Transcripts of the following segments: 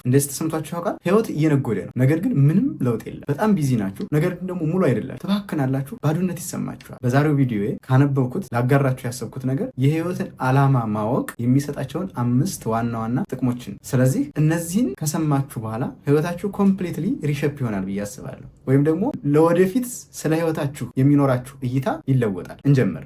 እንደዚህ ተሰምቷችሁ ያውቃል? ህይወት እየነጎደ ነው፣ ነገር ግን ምንም ለውጥ የለም። በጣም ቢዚ ናችሁ፣ ነገር ግን ደግሞ ሙሉ አይደለም። ትባክናላችሁ፣ ባዶነት ይሰማችኋል። በዛሬው ቪዲዮ ካነበብኩት ላጋራችሁ ያሰብኩት ነገር የህይወትን ዓላማ ማወቅ የሚሰጣቸውን 5 ዋና ዋና ጥቅሞችን። ስለዚህ እነዚህን ከሰማችሁ በኋላ ህይወታችሁ ኮምፕሊትሊ ሪሸፕ ይሆናል ብዬ አስባለሁ። ወይም ደግሞ ለወደፊት ስለ ህይወታችሁ የሚኖራችሁ እይታ ይለወጣል። እንጀምር።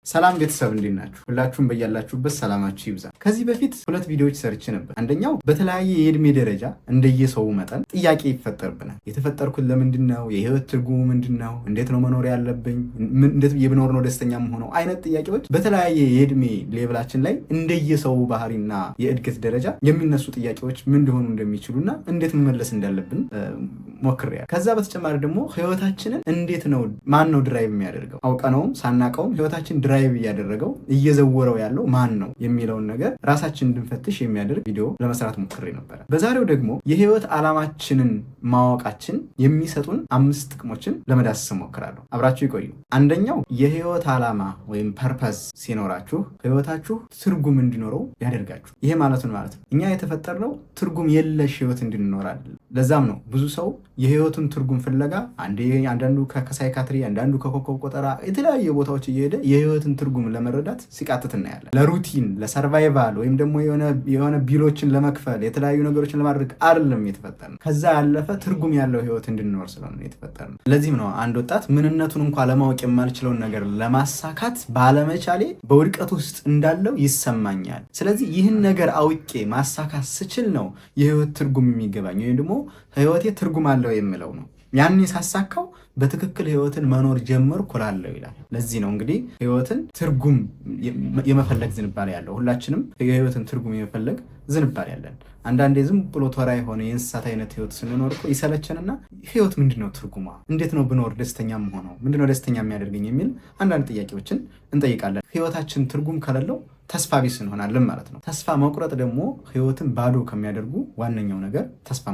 ሰላም ቤተሰብ እንዴት ናችሁ? ሁላችሁም በያላችሁበት ሰላማችሁ ይብዛ። ከዚህ በፊት 2 ቪዲዮዎች ሰርቼ ነበር። አንደኛው በተለያየ የእድሜ ደረጃ እንደየሰው መጠን ጥያቄ ይፈጠርብናል። የተፈጠርኩት ለምንድን ነው? የህይወት ትርጉሙ ምንድን ነው? እንዴት ነው መኖር ያለብኝ? እንዴት ብኖር ነው ደስተኛ የምሆነው? አይነት ጥያቄዎች በተለያየ የእድሜ ሌቭላችን ላይ እንደየሰው ባህሪና የእድገት ደረጃ የሚነሱ ጥያቄዎች ምን ሊሆኑ እንደሚችሉና እንዴት መመለስ እንዳለብን ሞክሬያለሁ። ከዛ በተጨማሪ ደግሞ ህይወታችንን እንዴት ነው ማን ነው ድራይቭ የሚያደርገው? አውቀነውም ሳናቀውም ህይወታችን ድራይቭ እያደረገው እየዘወረው ያለው ማን ነው የሚለውን ነገር ራሳችን እንድንፈትሽ የሚያደርግ ቪዲዮ ለመስራት ሞክሬ ነበረ። በዛሬው ደግሞ የህይወት ዓላማችንን ማወቃችን የሚሰጡን 5 ጥቅሞችን ለመዳሰስ ሞክራለሁ። አብራችሁ ይቆዩ። አንደኛው የህይወት ዓላማ ወይም ፐርፐዝ ሲኖራችሁ ህይወታችሁ ትርጉም እንዲኖረው ያደርጋችሁ። ይሄ ማለቱን ማለት ነው እኛ የተፈጠርነው ትርጉም የለሽ ህይወት እንድንኖር አይደለም። ለዛም ነው ብዙ ሰው የህይወቱን ትርጉም ፍለጋ አንዳንዱ ከሳይካትሪ አንዳንዱ ከኮከብ ቆጠራ የተለያየ ቦታዎች እየሄደ የህይወትን ትርጉም ለመረዳት ሲቃትት እናያለን። ለሩቲን ለሰርቫይቫል ወይም ደግሞ የሆነ ቢሎችን ለመክፈል የተለያዩ ነገሮችን ለማድረግ አይደለም የተፈጠርነው። ከዛ ያለፈ ትርጉም ያለው ህይወት እንድንኖር ስለሆነ የተፈጠርነው። ለዚህም ነው አንድ ወጣት ምንነቱን እንኳን ለማወቅ የማልችለውን ነገር ለማሳካት ባለመቻሌ በውድቀት ውስጥ እንዳለው ይሰማኛል። ስለዚህ ይህን ነገር አውቄ ማሳካት ስችል ነው የህይወት ትርጉም የሚገባኝ ወይም ደግሞ ህይወቴ ትርጉም አለው የምለው ነው። ያኔ ሳሳካው በትክክል ህይወትን መኖር ጀመርኩ እላለሁ ይላል። ለዚህ ነው እንግዲህ ህይወትን ትርጉም የመፈለግ ዝንባሌ ያለው። ሁላችንም የህይወትን ትርጉም የመፈለግ ዝንባሌ ያለን። አንዳንዴ ዝም ብሎ ተራ የሆነ የእንስሳት አይነት ህይወት ስንኖር እኮ ይሰለቸንና ህይወት ምንድነው ትርጉሟ? እንዴት ነው ብኖር ደስተኛ የምሆነው? ምንድነው ደስተኛ የሚያደርገኝ? የሚል አንዳንድ ጥያቄዎችን እንጠይቃለን። ህይወታችን ትርጉም ከሌለው ተስፋ ቢስ እንሆናለን ማለት ነው። ተስፋ መቁረጥ ደግሞ ህይወትን ባዶ ከሚያደርጉ ዋነኛው ነገር ተስፋ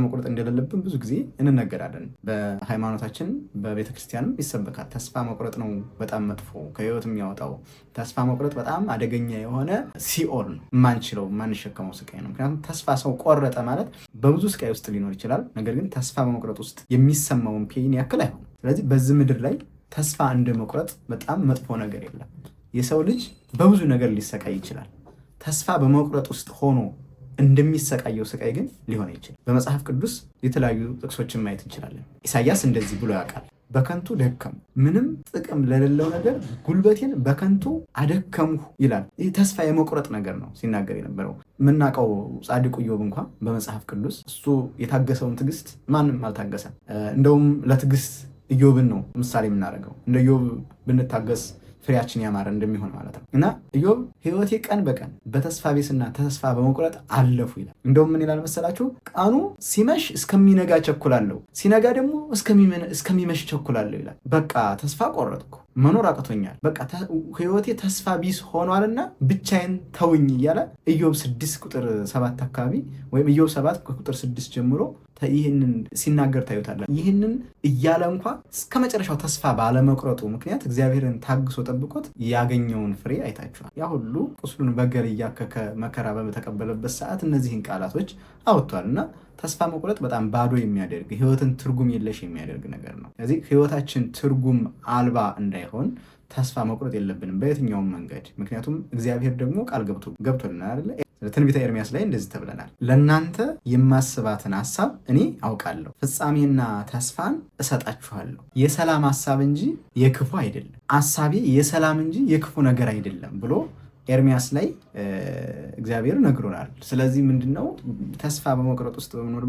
መቁረጥ እንደሌለብን ብዙ ጊዜ እንነገራለን። በሃይማኖታችን በቤተክርስቲያንም ይሰበካል። ተስፋ መቁረጥ ነው በጣም መጥፎ፣ ከህይወት የሚያወጣው። ተስፋ መቁረጥ በጣም አደገኛ የሆነ ሲኦል ነው፣ የማንሸከመው ስቃይ ነው። ምክንያቱም ተስፋ ሰው ቆረጠ ማለት በብዙ ስቃይ ውስጥ ሊኖር ይችላል። ነገር ግን ተስፋ በመቁረጥ ውስጥ የሚሰማውን ፔን ያክል አይሆንም። ስለዚህ በዚህ ምድር ላይ ተስፋ እንደ መቁረጥ በጣም መጥፎ ነገር የለም። የሰው ልጅ በብዙ ነገር ሊሰቃይ ይችላል። ተስፋ በመቁረጥ ውስጥ ሆኖ እንደሚሰቃየው ስቃይ ግን ሊሆን ይችላል። በመጽሐፍ ቅዱስ የተለያዩ ጥቅሶችን ማየት እንችላለን። ኢሳያስ እንደዚህ ብሎ ያውቃል። በከንቱ ደከሙ፣ ምንም ጥቅም ለሌለው ነገር ጉልበቴን በከንቱ አደከምሁ ይላል። ይህ ተስፋ የመቁረጥ ነገር ነው ሲናገር የነበረው። የምናውቀው ጻድቁ ኢዮብ እንኳን በመጽሐፍ ቅዱስ እሱ የታገሰውን ትዕግስት ማንም አልታገሰም። እንደውም ለትዕግስት ኢዮብን ነው ምሳሌ የምናደርገው። እንደ ኢዮብ ብንታገስ ፍሬያችን ያማረ እንደሚሆን ማለት ነው። እና ኢዮብ ህይወቴ ቀን በቀን በተስፋ ቢስና ተስፋ በመቁረጥ አለፉ ይላል። እንደውም ምን ይላል መሰላችሁ? ቀኑ ሲመሽ እስከሚነጋ ቸኩላለሁ፣ ሲነጋ ደግሞ እስከሚመሽ ቸኩላለሁ ይላል። በቃ ተስፋ ቆረጥኩ፣ መኖር አቅቶኛል፣ በቃ ህይወቴ ተስፋ ቢስ ሆኗልና ብቻዬን ተውኝ እያለ ኢዮብ 6 ቁጥር 7 አካባቢ ወይም ኢዮብ 7 ቁጥር 6 ጀምሮ ይህንን ሲናገር ታዩታላችሁ። ይህንን እያለ እንኳ እስከ መጨረሻው ተስፋ ባለመቁረጡ ምክንያት እግዚአብሔርን ታግሶ ጠብቆት ያገኘውን ፍሬ አይታችኋል። ያ ሁሉ ቁስሉን በገር እያከከ መከራ በተቀበለበት ሰዓት እነዚህን ቃላቶች አውጥቷል። እና ተስፋ መቁረጥ በጣም ባዶ የሚያደርግ ህይወትን ትርጉም የለሽ የሚያደርግ ነገር ነው። ስለዚህ ህይወታችን ትርጉም አልባ እንዳይሆን ተስፋ መቁረጥ የለብንም በየትኛውም መንገድ። ምክንያቱም እግዚአብሔር ደግሞ ቃል ገብቶልናል አይደለ? ትንቢተ ኤርምያስ ላይ እንደዚህ ተብለናል። ለእናንተ የማስባትን ሐሳብ እኔ አውቃለሁ፣ ፍጻሜና ተስፋን እሰጣችኋለሁ፣ የሰላም ሐሳብ እንጂ የክፉ አይደለም፣ ሐሳቤ የሰላም እንጂ የክፉ ነገር አይደለም ብሎ ኤርሚያስ ላይ እግዚአብሔር ነግሮናል። ስለዚህ ምንድነው ተስፋ በመቁረጥ ውስጥ በመኖር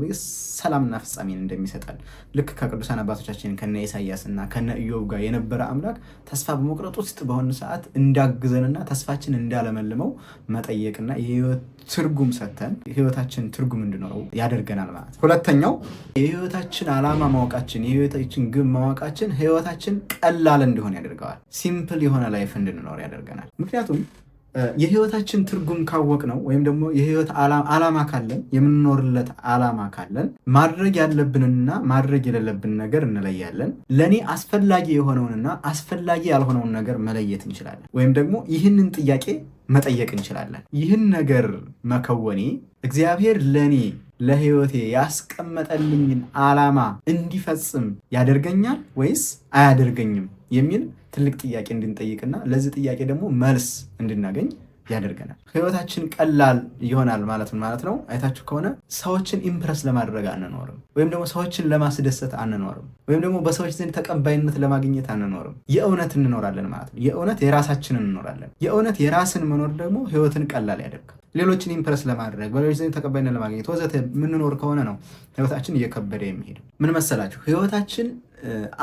ሰላምና ፍጻሜን እንደሚሰጣል ልክ ከቅዱሳን አባቶቻችን ከነ ኢሳያስና ከነ ኢዮብ ጋር የነበረ አምላክ ተስፋ በመቁረጥ ውስጥ በሆነ ሰዓት እንዳግዘንና ተስፋችን እንዳለመልመው መጠየቅና የህይወት ትርጉም ሰተን ህይወታችን ትርጉም እንዲኖረው ያደርገናል ማለት ነው። ሁለተኛው የህይወታችን ዓላማ ማወቃችን፣ የህይወታችን ግብ ማወቃችን ህይወታችን ቀላል እንዲሆን ያደርገዋል። ሲምፕል የሆነ ላይፍ እንድንኖር ያደርገናል። ምክንያቱም የህይወታችን ትርጉም ካወቅ ነው ወይም ደግሞ የህይወት ዓላማ ካለን የምንኖርለት ዓላማ ካለን ማድረግ ያለብንና ማድረግ የሌለብን ነገር እንለያለን። ለኔ አስፈላጊ የሆነውንና አስፈላጊ ያልሆነውን ነገር መለየት እንችላለን። ወይም ደግሞ ይህንን ጥያቄ መጠየቅ እንችላለን። ይህን ነገር መከወኔ እግዚአብሔር ለኔ ለህይወቴ ያስቀመጠልኝን ዓላማ እንዲፈጽም ያደርገኛል ወይስ አያደርገኝም የሚል ትልቅ ጥያቄ እንድንጠይቅና ለዚህ ጥያቄ ደግሞ መልስ እንድናገኝ ያደርገናል። ህይወታችን ቀላል ይሆናል ማለት ነው። አይታችሁ ከሆነ ሰዎችን ኢምፕረስ ለማድረግ አንኖርም፣ ወይም ደግሞ ሰዎችን ለማስደሰት አንኖርም፣ ወይም ደግሞ በሰዎች ዘንድ ተቀባይነት ለማግኘት አንኖርም። የእውነት እንኖራለን ማለት ነው። የእውነት የራሳችንን እንኖራለን። የእውነት የራስን መኖር ደግሞ ህይወትን ቀላል ያደርጋል። ሌሎችን ኢምፕረስ ለማድረግ በሌሎች ዘንድ ተቀባይነት ለማግኘት ወዘተ የምንኖር ከሆነ ነው ህይወታችን እየከበደ የሚሄደው። ምን መሰላችሁ? ህይወታችን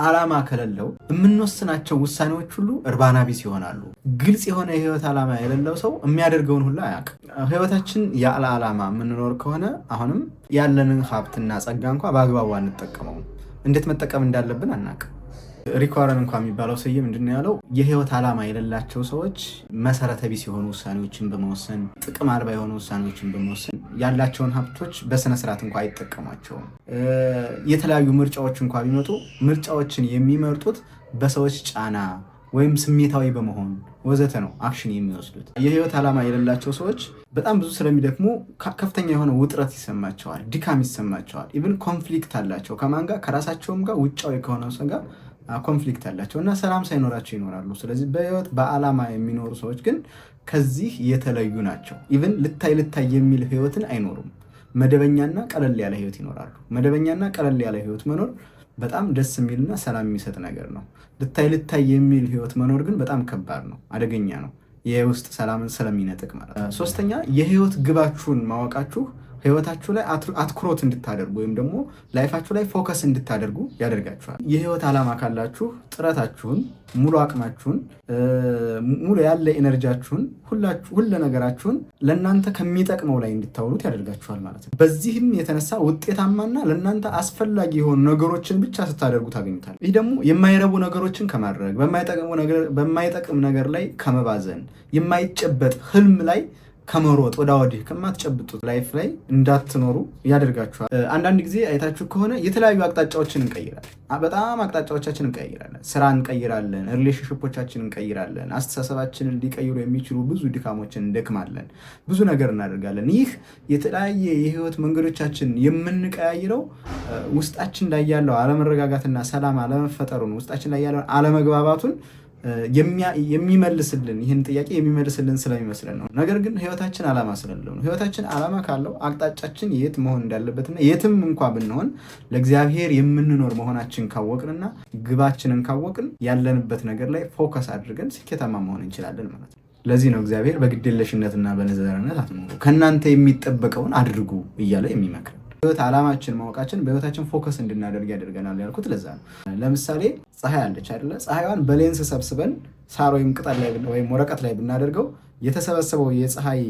ዓላማ ከሌለው የምንወስናቸው ውሳኔዎች ሁሉ እርባና ቢስ ይሆናሉ። ግልጽ የሆነ የህይወት ዓላማ የሌለው ሰው የሚያደርገውን ሁሉ አያውቅም። ህይወታችን ያለ ዓላማ የምንኖር ከሆነ አሁንም ያለንን ሀብትና ጸጋ እንኳ በአግባቡ አንጠቀመውም። እንዴት መጠቀም እንዳለብን አናውቅም። ሪኳረን እንኳ የሚባለው ሰውዬ ምንድን ያለው? የህይወት ዓላማ የሌላቸው ሰዎች መሰረተ ቢስ የሆኑ ውሳኔዎችን በመወሰን ጥቅም አልባ የሆኑ ውሳኔዎችን በመወሰን ያላቸውን ሀብቶች በስነስርዓት እንኳ አይጠቀሟቸውም። የተለያዩ ምርጫዎች እንኳ ቢመጡ ምርጫዎችን የሚመርጡት በሰዎች ጫና ወይም ስሜታዊ በመሆን ወዘተ ነው አክሽን የሚወስዱት። የህይወት ዓላማ የሌላቸው ሰዎች በጣም ብዙ ስለሚደክሙ ከፍተኛ የሆነ ውጥረት ይሰማቸዋል፣ ድካም ይሰማቸዋል። ኢቭን ኮንፍሊክት አላቸው ከማን ጋር? ከራሳቸውም ጋር ውጫዊ ከሆነ ሰው ጋር ኮንፍሊክት አላቸው እና ሰላም ሳይኖራቸው ይኖራሉ። ስለዚህ በህይወት በዓላማ የሚኖሩ ሰዎች ግን ከዚህ የተለዩ ናቸው። ኢቭን ልታይ የሚል ህይወትን አይኖሩም። መደበኛና ቀለል ያለ ህይወት ይኖራሉ። መደበኛና ቀለል ያለ ህይወት መኖር በጣም ደስ የሚልና ሰላም የሚሰጥ ነገር ነው። ልታይ የሚል ህይወት መኖር ግን በጣም ከባድ ነው፣ አደገኛ ነው። የውስጥ ሰላምን ስለሚነጥቅ ማለት ነው። ሶስተኛ የህይወት ግባችሁን ማወቃችሁ ህይወታችሁ ላይ አትኩሮት እንድታደርጉ ወይም ደግሞ ላይፋችሁ ላይ ፎከስ እንድታደርጉ ያደርጋችኋል። የህይወት ዓላማ ካላችሁ ጥረታችሁን፣ ሙሉ አቅማችሁን፣ ሙሉ ያለ ኤነርጂያችሁን፣ ሁሉ ነገራችሁን ለእናንተ ከሚጠቅመው ላይ እንድታውሉት ያደርጋችኋል ማለት ነው። በዚህም የተነሳ ውጤታማና ለእናንተ አስፈላጊ የሆኑ ነገሮችን ብቻ ስታደርጉ ታገኙታል። ይህ ደግሞ የማይረቡ ነገሮችን ከማድረግ በማይጠቅም ነገር ላይ ከመባዘን የማይጨበጥ ህልም ላይ ከመሮጥ ወዳ ወዲህ ከማትጨብጡት ላይፍ ላይ እንዳትኖሩ ያደርጋችኋል። አንዳንድ ጊዜ አይታችሁ ከሆነ የተለያዩ አቅጣጫዎችን እንቀይራለን። በጣም አቅጣጫዎቻችን እንቀይራለን። ስራ እንቀይራለን፣ ሪሌሽንሽፖቻችን እንቀይራለን፣ አስተሳሰባችንን ሊቀይሩ የሚችሉ ብዙ ድካሞችን እንደክማለን፣ ብዙ ነገር እናደርጋለን። ይህ የተለያየ የህይወት መንገዶቻችን የምንቀያይረው ውስጣችን ላይ ያለው አለመረጋጋትና ሰላም አለመፈጠሩን፣ ውስጣችን ላይ ያለውን አለመግባባቱን የሚመልስልን ይህን ጥያቄ የሚመልስልን ስለሚመስለን ነው። ነገር ግን ህይወታችን ዓላማ ስለሌለው ነው። ህይወታችን ዓላማ ካለው አቅጣጫችን የት መሆን እንዳለበትና የትም እንኳ ብንሆን ለእግዚአብሔር የምንኖር መሆናችን ካወቅንና ግባችንን ካወቅን ያለንበት ነገር ላይ ፎከስ አድርገን ስኬታማ መሆን እንችላለን ማለት ነው። ለዚህ ነው እግዚአብሔር በግዴለሽነትና በነዘረነት አትኖሩ፣ ከእናንተ የሚጠበቀውን አድርጉ እያለ የሚመክር። ህይወት ዓላማችን ማወቃችን በህይወታችን ፎከስ እንድናደርግ ያደርገናል ያልኩት ለዛ ነው። ለምሳሌ ፀሐይ አለች አይደለ? ፀሐይዋን በሌንስ ሰብስበን ሳር ወይም ቅጠል ላይ ወይም ወረቀት ላይ ብናደርገው የተሰበሰበው የፀሐይ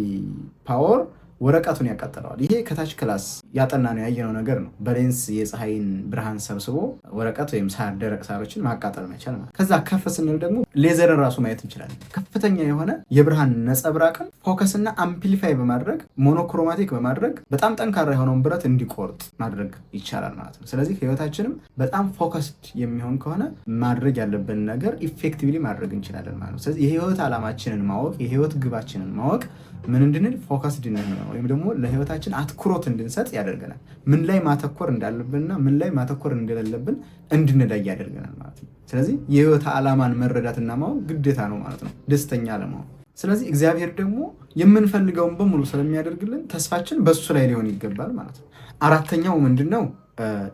ፓወር ወረቀቱን ያቃጥለዋል። ይሄ ከታች ክላስ ያጠና ነው ያየነው ነገር ነው። በሌንስ የፀሐይን ብርሃን ሰብስቦ ወረቀት ወይም ሳር፣ ደረቅ ሳሮችን ማቃጠል መቻል ማለት። ከዛ ከፍ ስንል ደግሞ ሌዘርን ራሱ ማየት እንችላለን። ከፍተኛ የሆነ የብርሃን ነጸብራቅን ፎከስና አምፕሊፋይ በማድረግ ሞኖክሮማቲክ በማድረግ በጣም ጠንካራ የሆነውን ብረት እንዲቆርጥ ማድረግ ይቻላል ማለት ነው። ስለዚህ ህይወታችንም በጣም ፎከስድ የሚሆን ከሆነ ማድረግ ያለብን ነገር ኢፌክቲቭሊ ማድረግ እንችላለን ማለት ነው። ስለዚህ የህይወት ዓላማችንን ማወቅ፣ የህይወት ግባችንን ማወቅ ምን እንድንል ፎከስድ እንድንሆን ወይም ደግሞ ለህይወታችን አትኩሮት እንድንሰጥ ያደርገናል። ምን ላይ ማተኮር እንዳለብንና ምን ላይ ማተኮር እንደሌለብን እንድንለይ ያደርገናል ማለት ነው። ስለዚህ የህይወት ዓላማን መረዳትና ማወቅ ግዴታ ነው ማለት ነው፣ ደስተኛ ለመሆን። ስለዚህ እግዚአብሔር ደግሞ የምንፈልገውን በሙሉ ስለሚያደርግልን ተስፋችን በሱ ላይ ሊሆን ይገባል ማለት ነው። አራተኛው ምንድነው?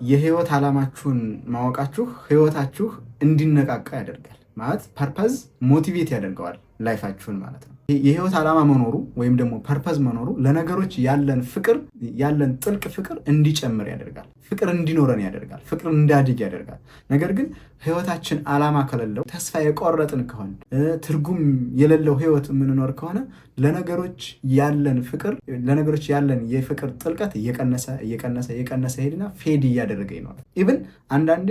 የህይወት ዓላማችሁን ማወቃችሁ ህይወታችሁ እንዲነቃቃ ያደርጋል ማለት ፐርፐዝ ሞቲቬት ያደርገዋል ላይፋችሁን ማለት ነው። የህይወት ዓላማ መኖሩ ወይም ደግሞ ፐርፐዝ መኖሩ ለነገሮች ያለን ፍቅር፣ ያለን ጥልቅ ፍቅር እንዲጨምር ያደርጋል። ፍቅር እንዲኖረን ያደርጋል። ፍቅር እንዳድግ ያደርጋል። ነገር ግን ህይወታችን ዓላማ ከሌለው፣ ተስፋ የቆረጥን ከሆነ፣ ትርጉም የሌለው ህይወት የምንኖር ከሆነ ለነገሮች ያለን ፍቅር፣ ለነገሮች ያለን የፍቅር ጥልቀት እየቀነሰ ሄድና ፌድ እያደረገ ይኖራል። ኢቭን አንዳንዴ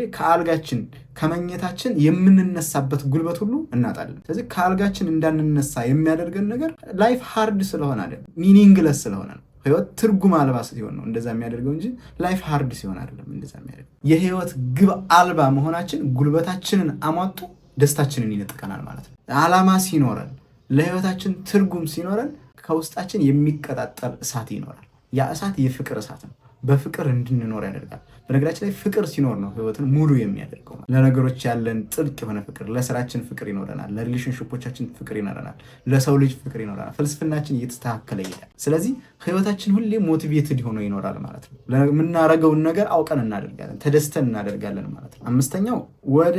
ከመኝታችን የምንነሳበት ጉልበት ሁሉ እናጣለን። ስለዚህ ከአልጋችን እንዳንነሳ የሚያደርገን ነገር ላይፍ ሃርድ ስለሆነ አይደለም፣ ሚኒንግለስ ስለሆነ ነው። ህይወት ትርጉም አልባ ሲሆን ነው እንደዛ የሚያደርገው እንጂ ላይፍ ሃርድ ሲሆን አይደለም እንደዛ የሚያደርገው። የህይወት ግብ አልባ መሆናችን ጉልበታችንን አሟጡ ደስታችንን ይነጥቀናል ማለት ነው። ዓላማ ሲኖረን፣ ለህይወታችን ትርጉም ሲኖረን ከውስጣችን የሚቀጣጠል እሳት ይኖራል። ያ እሳት የፍቅር እሳት ነው። በፍቅር እንድንኖር ያደርጋል። በነገራችን ላይ ፍቅር ሲኖር ነው ህይወትን ሙሉ የሚያደርገው። ለነገሮች ያለን ጥልቅ የሆነ ፍቅር፣ ለስራችን ፍቅር ይኖረናል፣ ለሪሌሽንሽፖቻችን ፍቅር ይኖረናል፣ ለሰው ልጅ ፍቅር ይኖረናል። ፍልስፍናችን እየተስተካከለ ይሄዳል። ስለዚህ ህይወታችን ሁሌ ሞቲቬትድ ሆኖ ይኖራል ማለት ነው። ለምናረገውን ነገር አውቀን እናደርጋለን፣ ተደስተን እናደርጋለን ማለት ነው። አምስተኛው ወደ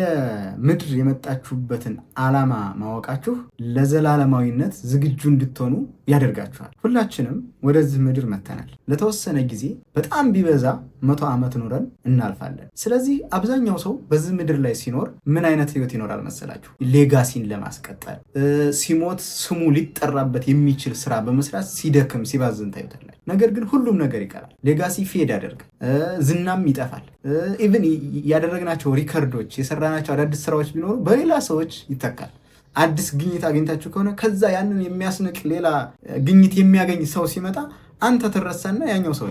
ምድር የመጣችሁበትን ዓላማ ማወቃችሁ ለዘላለማዊነት ዝግጁ እንድትሆኑ ያደርጋችኋል። ሁላችንም ወደዚህ ምድር መተናል። ለተወሰነ ጊዜ በጣም ቢበዛ 100 ዓመት ኖረን እናልፋለን። ስለዚህ አብዛኛው ሰው በዚህ ምድር ላይ ሲኖር ምን አይነት ህይወት ይኖራል መሰላችሁ? ሌጋሲን ለማስቀጠል ሲሞት ስሙ ሊጠራበት የሚችል ስራ በመስራት ሲደክም ሲባዝን ታዩታላችሁ። ነገር ግን ሁሉም ነገር ይቀራል። ሌጋሲ ፌድ ያደርጋል፣ ዝናም ይጠፋል። ኢቭን ያደረግናቸው ሪከርዶች፣ የሰራናቸው አዳዲስ ስራዎች ቢኖሩ በሌላ ሰዎች ይተካል። አዲስ ግኝት አግኝታችሁ ከሆነ ከዛ ያንን የሚያስንቅ ሌላ ግኝት የሚያገኝ ሰው ሲመጣ አንተ ትረሳና ያኛው ሰው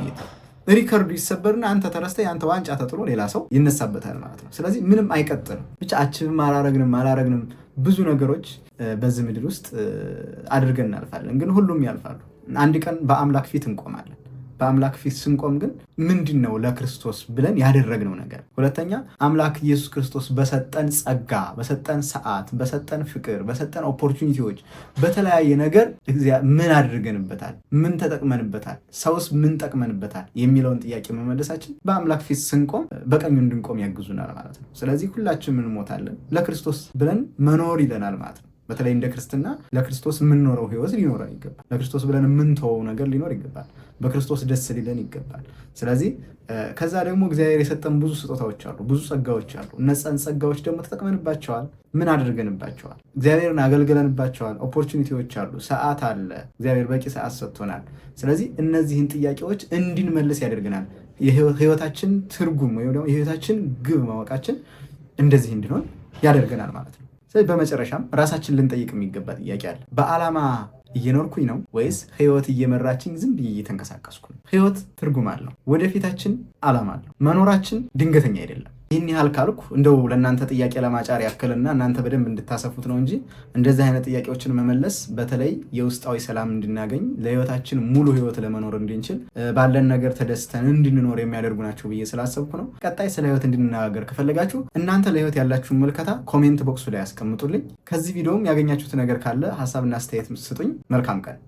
ሪከርዱ ይሰበርና አንተ ተረስተ ያንተ ዋንጫ ተጥሎ ሌላ ሰው ይነሳበታል ማለት ነው። ስለዚህ ምንም አይቀጥልም። ብቻ አችብም አላረግንም ብዙ ነገሮች በዚህ ምድር ውስጥ አድርገን እናልፋለን። ግን ሁሉም ያልፋሉ። አንድ ቀን በአምላክ ፊት እንቆማለን። በአምላክ ፊት ስንቆም ግን ምንድን ነው ለክርስቶስ ብለን ያደረግነው ነገር? ሁለተኛ አምላክ ኢየሱስ ክርስቶስ በሰጠን ጸጋ፣ በሰጠን ሰዓት፣ በሰጠን ፍቅር፣ በሰጠን ኦፖርቹኒቲዎች፣ በተለያየ ነገር ምን አድርገንበታል? ምን ተጠቅመንበታል? ሰውስ ምን ጠቅመንበታል? የሚለውን ጥያቄ መመለሳችን በአምላክ ፊት ስንቆም በቀኙ እንድንቆም ያግዙናል ማለት ነው። ስለዚህ ሁላችንም እንሞታለን፣ ለክርስቶስ ብለን መኖር ይለናል ማለት ነው። በተለይ እንደ ክርስትና ለክርስቶስ የምንኖረው ህይወት ሊኖረን ይገባል። ለክርስቶስ ብለን የምንተወው ነገር ሊኖር ይገባል። በክርስቶስ ደስ ሊለን ይገባል። ስለዚህ ከዛ ደግሞ እግዚአብሔር የሰጠን ብዙ ስጦታዎች አሉ፣ ብዙ ጸጋዎች አሉ። እነዛን ጸጋዎች ደግሞ ተጠቅመንባቸዋል። ምን አድርገንባቸዋል? እግዚአብሔርን አገልግለንባቸዋል። ኦፖርቹኒቲዎች አሉ፣ ሰዓት አለ። እግዚአብሔር በቂ ሰዓት ሰጥቶናል። ስለዚህ እነዚህን ጥያቄዎች እንድንመልስ ያደርገናል። የህይወታችን ትርጉም ወይም ደግሞ የህይወታችን ግብ ማወቃችን እንደዚህ እንድንሆን ያደርገናል ማለት ነው። ስለዚህ በመጨረሻም ራሳችን ልንጠይቅ የሚገባ ጥያቄ አለ። በዓላማ እየኖርኩኝ ነው ወይስ ህይወት እየመራችኝ ዝም ብዬ እየተንቀሳቀስኩ ነው? ህይወት ትርጉም አለው። ወደፊታችን ዓላማ አለው። መኖራችን ድንገተኛ አይደለም። ይህን ያህል ካልኩ እንደው ለእናንተ ጥያቄ ለማጫር ያክልና እናንተ በደንብ እንድታሰፉት ነው እንጂ እንደዚህ አይነት ጥያቄዎችን መመለስ በተለይ የውስጣዊ ሰላም እንድናገኝ ለህይወታችን ሙሉ ህይወት ለመኖር እንድንችል ባለን ነገር ተደስተን እንድንኖር የሚያደርጉ ናቸው ብዬ ስላሰብኩ ነው። ቀጣይ ስለ ህይወት እንድንነጋገር ከፈለጋችሁ እናንተ ለህይወት ያላችሁን ምልከታ ኮሜንት ቦክሱ ላይ ያስቀምጡልኝ። ከዚህ ቪዲዮም ያገኛችሁት ነገር ካለ ሀሳብና አስተያየት ስጡኝ። መልካም ቀን።